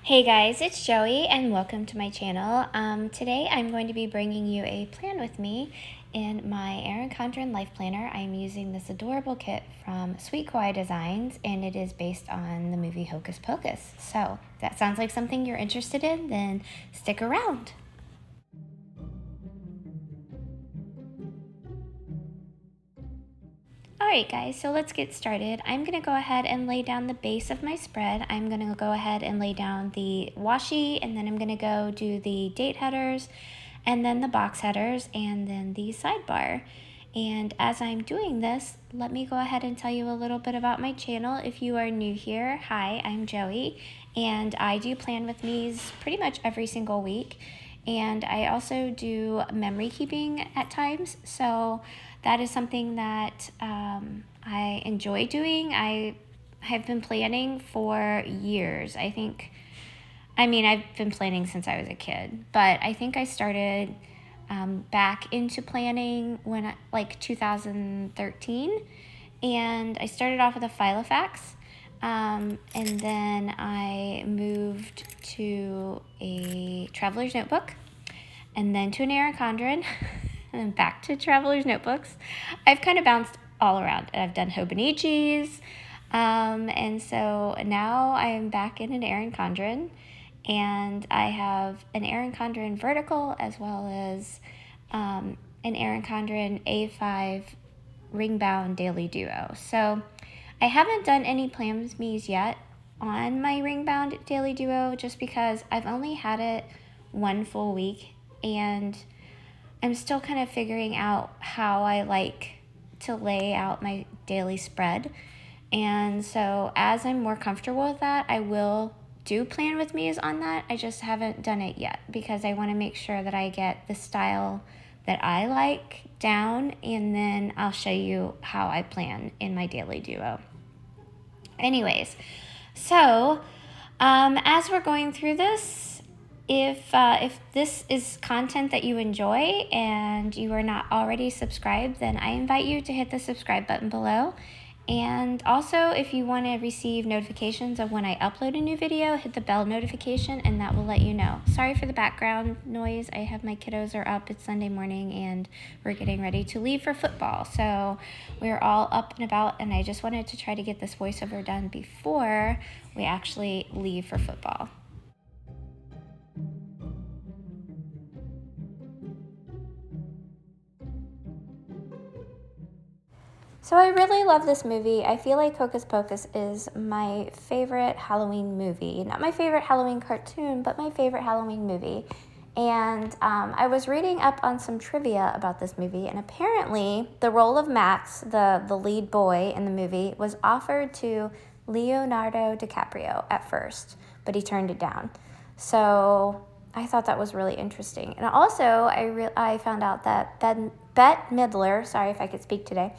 Hey guys, it's Joey and welcome to my channel. Today I'm going to be bringing you a plan with me in my Erin Condren Life Planner. I'm using this adorable kit from Sweet Kawaii Designs and it is based on the movie Hocus Pocus. So if that sounds like something you're interested in, then stick around. Alright guys, so let's get started. I'm going to go ahead and lay down the base of my spread. I'm going to go ahead and lay down the washi, and then I'm going to go do the date headers, and then the box headers, and then the sidebar. And as I'm doing this, let me go ahead and tell you a little bit about my channel. If you are new here, hi, I'm Joey, and I do plan with me's pretty much every single week. And I also do memory keeping at times, so that is something that I enjoy doing. I have been planning for years. I've been planning since I was a kid, but I think I started back into planning like 2013, and I started off with a Filofax, and then I moved to a Traveler's Notebook, and then to an Erin Condren, and then back to Traveler's Notebooks. I've kind of bounced all around. I've done Hobonichis, and so now I'm back in an Erin Condren, and I have an Erin Condren vertical as well as an Erin Condren A5 ring-bound daily duo. So I haven't done any plan with me's yet on my ring-bound daily duo just because I've only had it one full week, and I'm still kind of figuring out how I like to lay out my daily spread. And so as I'm more comfortable with that, I will do plan with me's on that. I just haven't done it yet because I want to make sure that I get the style that I like down, and then I'll show you how I plan in my daily duo. Anyways, so as we're going through this, if this is content that you enjoy and you are not already subscribed, then I invite you to hit the subscribe button below. And also, if you want to receive notifications of when I upload a new video, hit the bell notification and that will let you know. Sorry for the background noise. I have my kiddos are up. It's Sunday morning and we're getting ready to leave for football. So we're all up and about, and I just wanted to try to get this voiceover done before we actually leave for football. So I really love this movie. I feel like Hocus Pocus is my favorite Halloween movie. Not my favorite Halloween cartoon, but my favorite Halloween movie. And I was reading up on some trivia about this movie, and apparently the role of Max, the lead boy in the movie, was offered to Leonardo DiCaprio at first, but he turned it down. So I thought that was really interesting. And also, I found out that Bette Midler, sorry if I could speak today,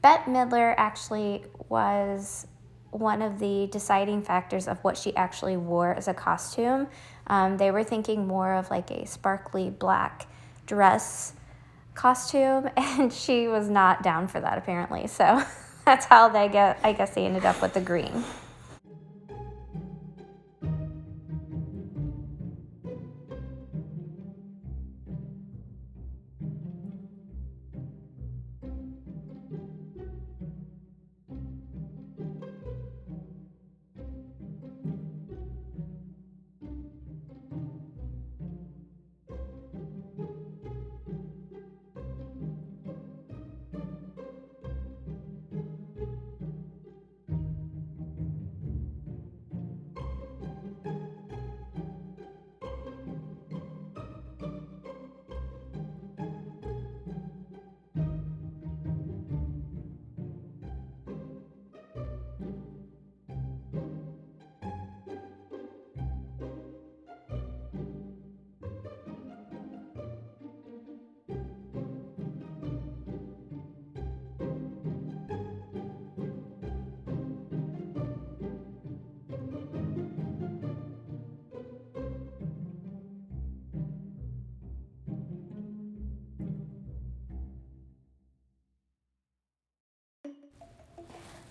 Bette Midler actually was one of the deciding factors of what she actually wore as a costume. They were thinking more of like a sparkly black dress costume, and she was not down for that apparently. So that's how I guess they ended up with the green.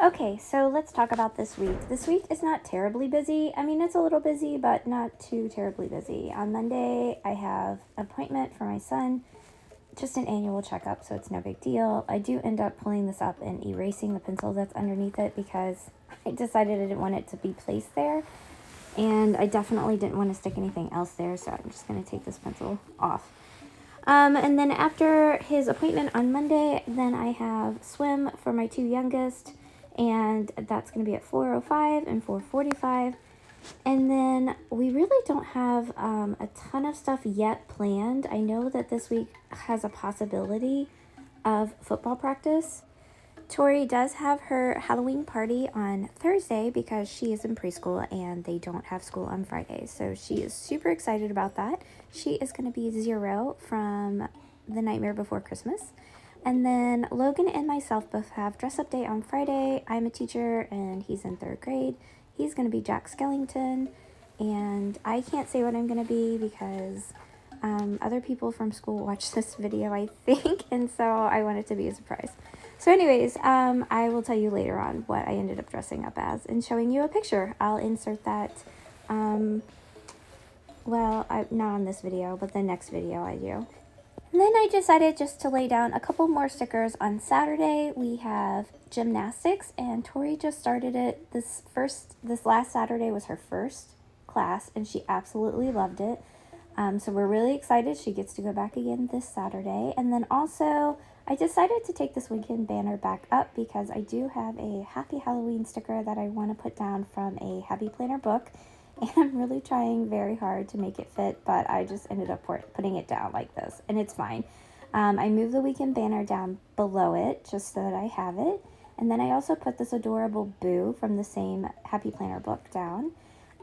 Okay, so let's talk about this week. This week is not terribly busy. I mean, it's a little busy, but not too terribly busy. On Monday, I have an appointment for my son, just an annual checkup, so it's no big deal. I do end up pulling this up and erasing the pencil that's underneath it because I decided I didn't want it to be placed there, and I definitely didn't want to stick anything else there, so I'm just going to take this pencil off. And then after his appointment on Monday, then I have swim for my two youngest, and that's going to be at 4:05 and 4:45. And then we really don't have a ton of stuff yet planned. I know that this week has a possibility of football practice. Tori does have her Halloween party on Thursday because she is in preschool and they don't have school on Fridays. So she is super excited about that. She is going to be 0 from The Nightmare Before Christmas. And then Logan and myself both have dress up day on Friday. I'm a teacher and he's in 3rd grade. He's going to be Jack Skellington. And I can't say what I'm going to be because other people from school watch this video, I think. And so I want it to be a surprise. So anyways, I will tell you later on what I ended up dressing up as and showing you a picture. I'll insert that, not on this video, but the next video I do. And then I decided just to lay down a couple more stickers on Saturday. We have gymnastics, and Tori just started it. This last Saturday was her first class, and she absolutely loved it. So we're really excited. She gets to go back again this Saturday. And then also, I decided to take this weekend banner back up because I do have a Happy Halloween sticker that I want to put down from a Happy Planner book. And I'm really trying very hard to make it fit, but I just ended up putting it down like this, and it's fine. I moved the weekend banner down below it just so that I have it. And then I also put this adorable Boo from the same Happy Planner book down.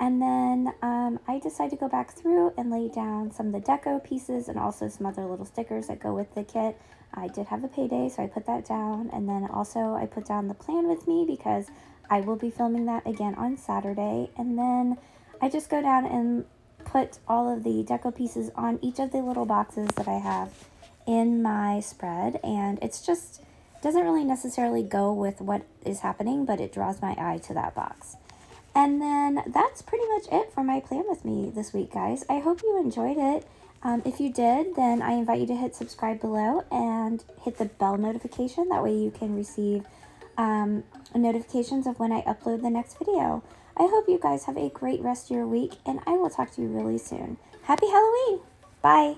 And then I decided to go back through and lay down some of the deco pieces and also some other little stickers that go with the kit. I did have a payday, so I put that down. And then also I put down the plan with me because I will be filming that again on Saturday. And then I just go down and put all of the deco pieces on each of the little boxes that I have in my spread. And it's just, doesn't really necessarily go with what is happening, but it draws my eye to that box. And then that's pretty much it for my plan with me this week, guys. I hope you enjoyed it. If you did, then I invite you to hit subscribe below and hit the bell notification. That way you can receive notifications of when I upload the next video. I hope you guys have a great rest of your week, and I will talk to you really soon. Happy Halloween! Bye!